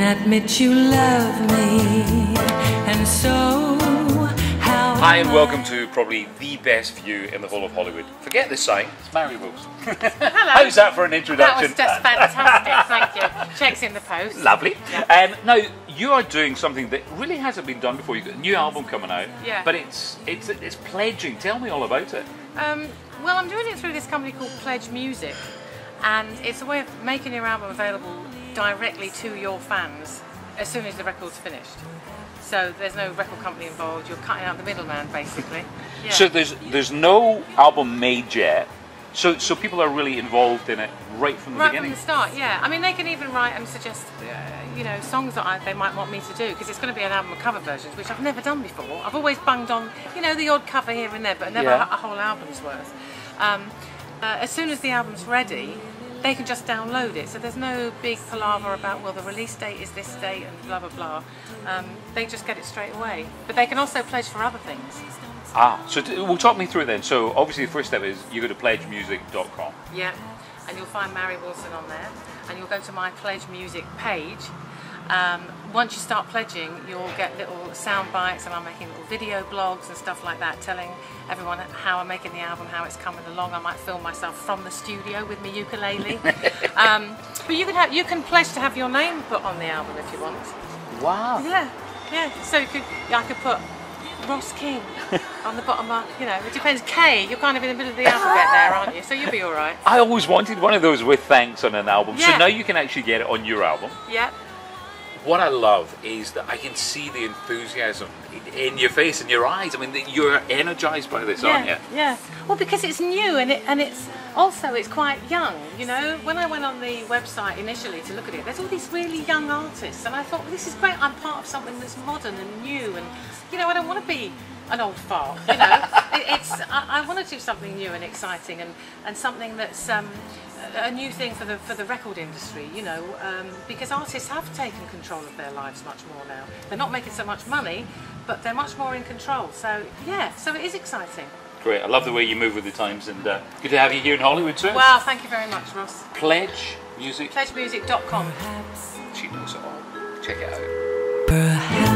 admit you love me, and so how... Hi and welcome to probably the best view in the whole of Hollywood. Forget this sign, it's Mary Wills. Hello. How's that for an introduction? That was just fantastic, thank you. Check's in the post. Lovely. Yeah. Now, you are doing something that really hasn't been done before. You've got a new album coming out, Yeah. but it's pledging. Tell me all about it. Well, I'm doing it through this company called Pledge Music, and it's a way of making your album available directly to your fans as soon as the record's finished. So there's no record company involved, you're cutting out the middleman basically. Yeah. So there's no album made yet, so people are really involved in it right from the beginning? Right from the start, yeah. I mean, they can even write and suggest you know, songs that they might want me to do, because it's going to be an album of cover versions, which I've never done before. I've always bunged on, you know, the odd cover here and there, but never a whole album's worth. As soon as the album's ready, they can just download it, so there's no big palaver about, well, the release date is this date and blah blah blah. They just get it straight away, but they can also pledge for other things. So well, talk me through it then. So obviously the first step is you go to pledgemusic.com. Yeah, and you'll find Mary Wilson on there, and you'll go to my Pledge Music page. Once you start pledging, you'll get little sound bites, and I'm making little video blogs and stuff like that, telling everyone how I'm making the album, how it's coming along. I might film myself from the studio with my ukulele. But you can pledge to have your name put on the album if you want. Wow. Yeah. So I could put Ross King on the bottom of, you know, it depends. K, you're kind of in the middle of the alphabet there, aren't you? So you'll be all right. I always wanted one of those with thanks on an album, so Yeah. now you can actually get it on your album. Yeah. What I love is that I can see the enthusiasm in your face and your eyes. I mean, you're energized by this, aren't you? Yeah. Well, because it's new and it's also it's quite young. You know, when I went on the website initially to look at it, there's all these really young artists, and I thought, well, this is great. I'm part of something that's modern and new, and you know, I don't want to be an old fart. You know, I want to do something new and exciting, and something that's a new thing for the record industry, you know, because artists have taken control of their lives much more now. They're not making so much money, but they're much more in control. So yeah, so it is exciting. Great, I love the way you move with the times, and good to have you here in Hollywood too. Well, thank you very much, Ross. Pledge Music. Pledgemusic.com. She knows it all. Check it out. Perhaps